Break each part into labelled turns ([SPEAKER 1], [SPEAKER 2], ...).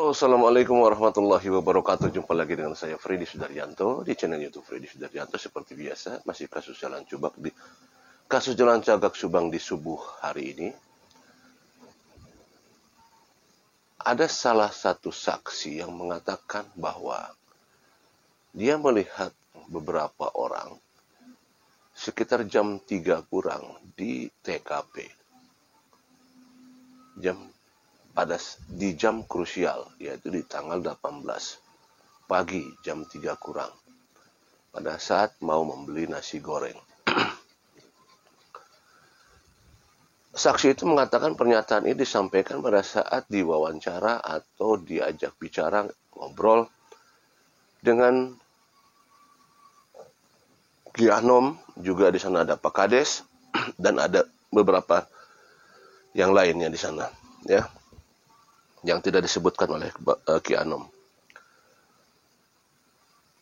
[SPEAKER 1] Halo, Assalamualaikum warahmatullahi wabarakatuh. Jumpa lagi dengan saya Freddy Sudaryanto di channel YouTube Freddy Sudaryanto. Seperti biasa, masih kasus jalan cagak Subang di subuh hari ini. Ada salah satu saksi yang mengatakan bahwa dia melihat beberapa orang sekitar jam 3 kurang di TKP. Di jam krusial, yaitu di tanggal 18 pagi jam 3 kurang, pada saat mau membeli nasi goreng. Saksi itu mengatakan pernyataan ini disampaikan pada saat diwawancara atau diajak bicara ngobrol dengan Ki Anom, juga di sana ada Pak Kades dan ada beberapa yang lainnya di sana, ya, yang tidak disebutkan oleh Ki Anom.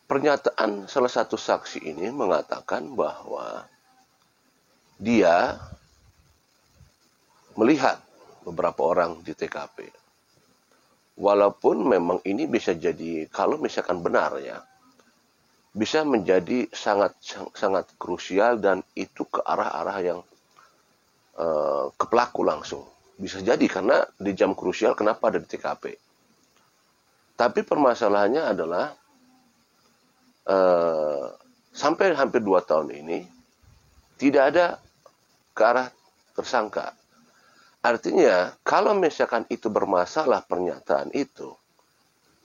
[SPEAKER 1] Pernyataan salah satu saksi ini mengatakan bahwa dia melihat beberapa orang di TKP. Walaupun memang ini bisa jadi, kalau misalkan benar ya, bisa menjadi sangat krusial dan itu ke arah-arah yang ke pelaku langsung. Bisa jadi karena di jam krusial kenapa ada di TKP. Tapi permasalahannya adalah sampai hampir 2 tahun ini tidak ada ke arah tersangka. Artinya kalau misalkan itu bermasalah, pernyataan itu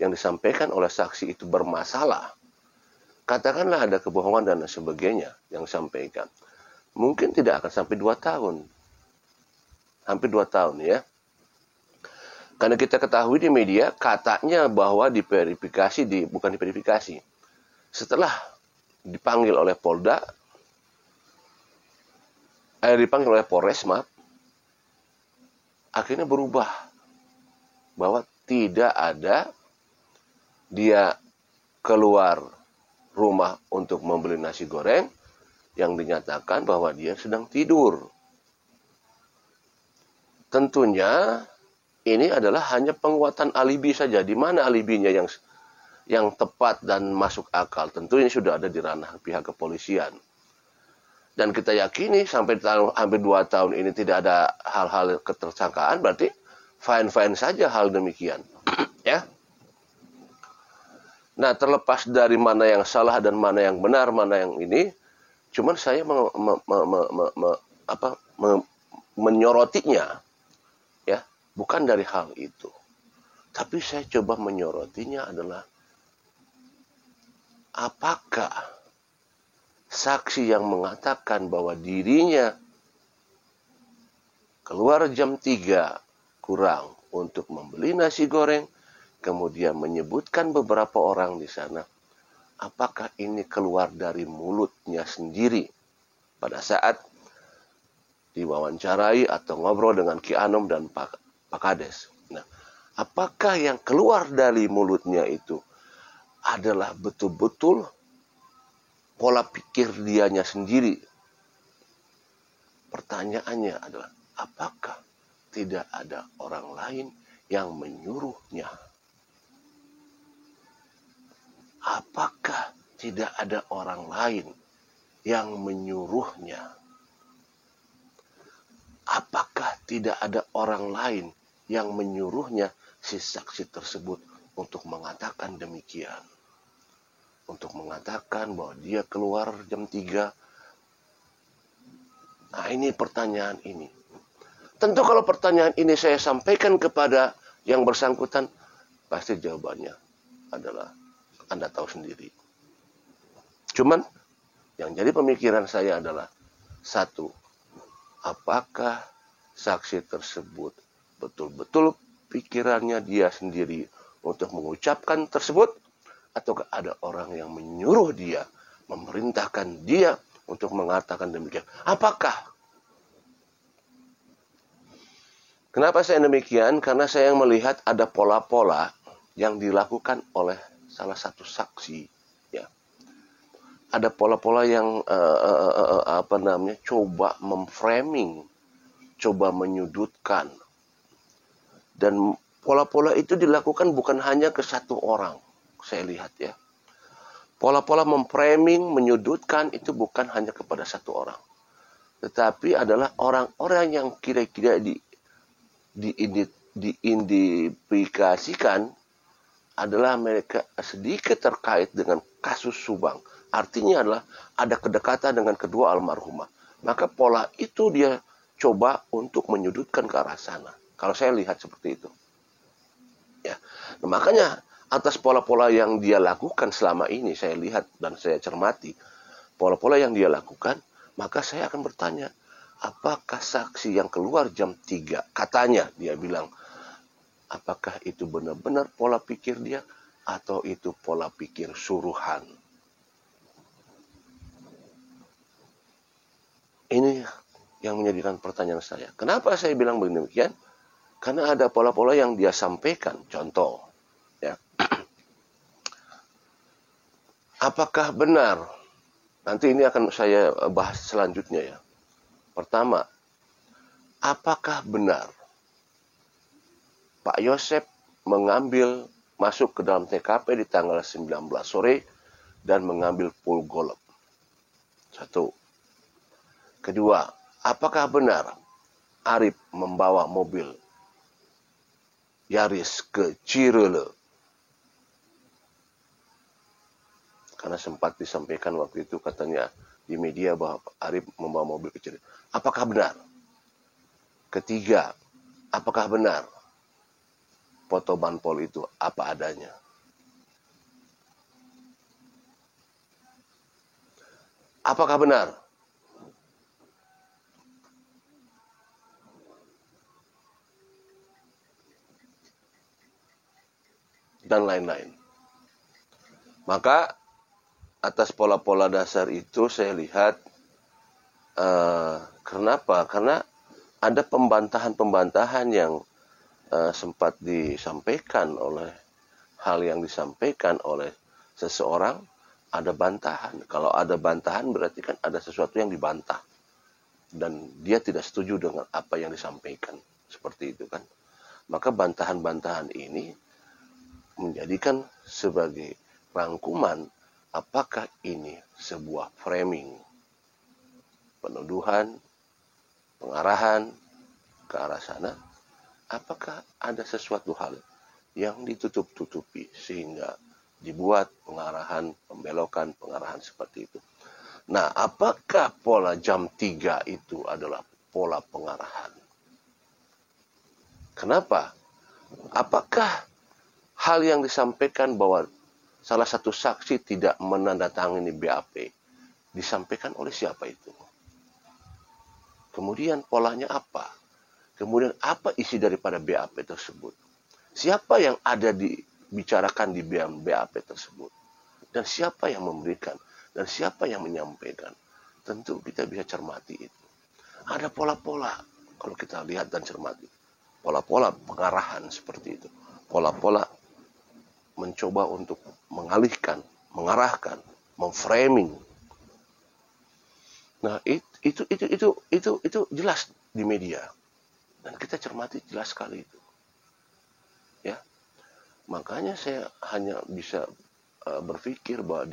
[SPEAKER 1] yang disampaikan oleh saksi itu bermasalah, katakanlah ada kebohongan dan sebagainya yang disampaikan, mungkin tidak akan sampai 2 tahun. Hampir 2 tahun ya. Karena kita ketahui di media katanya bahwa bukan diverifikasi. Setelah dipanggil oleh dipanggil oleh Polres, akhirnya berubah bahwa tidak ada dia keluar rumah untuk membeli nasi goreng, yang dinyatakan bahwa dia sedang tidur. Tentunya ini adalah hanya penguatan alibi saja. Di mana alibinya yang tepat dan masuk akal? Tentu ini sudah ada di ranah pihak kepolisian. Dan kita yakini sampai hampir 2 tahun ini tidak ada hal-hal ketersangkaan, berarti fine-fine saja hal demikian. Ya. Nah, terlepas dari mana yang salah dan mana yang benar, mana yang ini, cuman saya menyorotinya. Ya, bukan dari hal itu. Tapi saya coba menyorotinya adalah apakah saksi yang mengatakan bahwa dirinya keluar jam 3 kurang untuk membeli nasi goreng, kemudian menyebutkan beberapa orang di sana, apakah ini keluar dari mulutnya sendiri pada saat diwawancarai atau ngobrol dengan Ki Anom dan Pak Kades. Nah, apakah yang keluar dari mulutnya itu adalah betul-betul pola pikir dianya sendiri? Pertanyaannya adalah, apakah tidak ada orang lain yang menyuruhnya? Apakah tidak ada orang lain yang menyuruhnya? Apakah tidak ada orang lain yang menyuruhnya si saksi tersebut untuk mengatakan demikian? Untuk mengatakan bahwa dia keluar jam 3. Nah, ini pertanyaan ini. Tentu kalau pertanyaan ini saya sampaikan kepada yang bersangkutan, pasti jawabannya adalah Anda tahu sendiri. Cuman yang jadi pemikiran saya adalah satu, apakah saksi tersebut betul-betul pikirannya dia sendiri untuk mengucapkan tersebut, atau ada orang yang menyuruh dia, memerintahkan dia untuk mengatakan demikian? Apakah? Kenapa saya demikian? Karena saya melihat ada pola-pola yang dilakukan oleh salah satu saksi, ya. Ada pola-pola yang coba memframing, coba menyudutkan, dan pola-pola itu dilakukan bukan hanya ke satu orang. Saya lihat ya. Pola-pola memframing, menyudutkan itu bukan hanya kepada satu orang. Tetapi adalah orang-orang yang kira-kira diidentifikasikan adalah mereka sedikit terkait dengan kasus Subang. Artinya adalah ada kedekatan dengan kedua almarhumah. Maka pola itu dia coba untuk menyudutkan ke arah sana. Kalau saya lihat seperti itu. Ya. Nah, makanya atas pola-pola yang dia lakukan selama ini, saya lihat dan saya cermati, pola-pola yang dia lakukan, maka saya akan bertanya, apakah saksi yang keluar jam 3, katanya dia bilang, apakah itu benar-benar pola pikir dia, atau itu pola pikir suruhan? Ini yang menjadikan pertanyaan saya. Kenapa saya bilang demikian? Karena ada pola-pola yang dia sampaikan. Contoh, ya. Apakah benar? Nanti ini akan saya bahas selanjutnya ya. Pertama, apakah benar Pak Yosep masuk ke dalam TKP di tanggal 19 sore dan mengambil full golf? Satu. Kedua, apakah benar Arif membawa mobil Yaris ke Cirele? Karena sempat disampaikan waktu itu katanya di media bahwa Arif membawa mobil ke Cirele. Apakah benar? Ketiga, apakah benar foto banpol itu apa adanya? Apakah benar dan lain-lain? Maka atas pola-pola dasar itu saya lihat kenapa? Karena ada pembantahan-pembantahan yang sempat disampaikan oleh hal yang disampaikan oleh seseorang, ada bantahan. Kalau ada bantahan berarti kan ada sesuatu yang dibantah dan dia tidak setuju dengan apa yang disampaikan, seperti itu kan. Maka bantahan-bantahan ini menjadikan sebagai rangkuman apakah ini sebuah framing, penuduhan, pengarahan ke arah sana, apakah ada sesuatu hal yang ditutup-tutupi sehingga dibuat pengarahan, pembelokan, pengarahan seperti itu. Nah, apakah pola jam 3 itu adalah pola pengarahan? Kenapa? Apakah hal yang disampaikan bahwa salah satu saksi tidak menandatangani BAP disampaikan oleh siapa itu? Kemudian polanya apa? Kemudian apa isi daripada BAP tersebut? Siapa yang ada dibicarakan di BAP tersebut? Dan siapa yang memberikan? Dan siapa yang menyampaikan? Tentu kita bisa cermati itu. Ada pola-pola kalau kita lihat dan cermati. Pola-pola pengarahan seperti itu. Pola-pola mencoba untuk mengalihkan, mengarahkan, memframing. Nah, itu jelas di media. Dan kita cermati jelas sekali itu. Ya. Makanya saya hanya bisa berpikir bahwa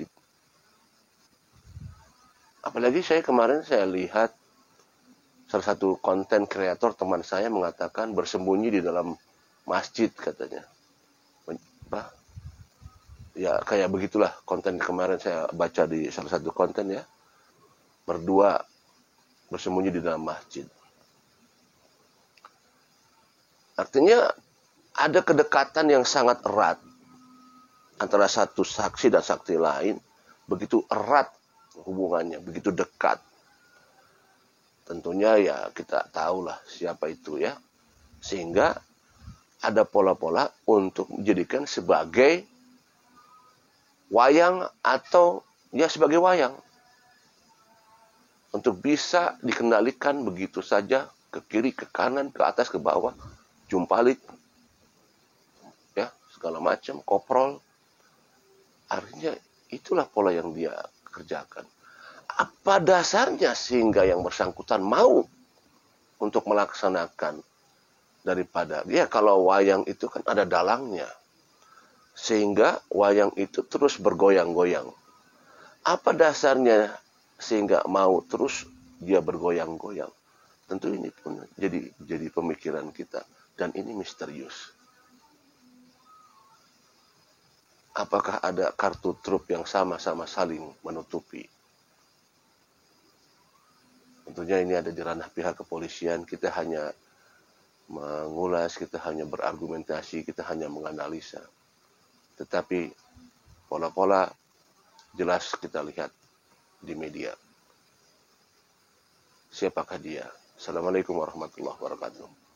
[SPEAKER 1] apalagi kemarin saya lihat salah satu konten kreator teman saya mengatakan bersembunyi di dalam masjid katanya. Ya kayak begitulah konten kemarin saya baca di salah satu konten ya. Berdua bersembunyi di dalam masjid. Artinya ada kedekatan yang sangat erat antara satu saksi dan saksi lain. Begitu erat hubungannya, begitu dekat. Tentunya ya kita tahulah siapa itu ya. Sehingga ada pola-pola untuk dijadikan sebagai wayang atau ya sebagai wayang. Untuk bisa dikendalikan begitu saja ke kiri, ke kanan, ke atas, ke bawah, jumpalik, ya segala macam, koprol. Artinya itulah pola yang dia kerjakan. Apa dasarnya sehingga yang bersangkutan mau untuk melaksanakan daripada ya, kalau wayang itu kan ada dalangnya, sehingga wayang itu terus bergoyang-goyang. Apa dasarnya sehingga mau terus dia bergoyang-goyang? Tentu ini pun jadi pemikiran kita, dan ini misterius. Apakah ada kartu truf yang sama-sama saling menutupi? Tentunya ini ada di ranah pihak kepolisian. Kita hanya mengulas, kita hanya berargumentasi, kita hanya menganalisa. Tetapi pola-pola jelas kita lihat di media. Siapakah dia? Assalamualaikum warahmatullahi wabarakatuh.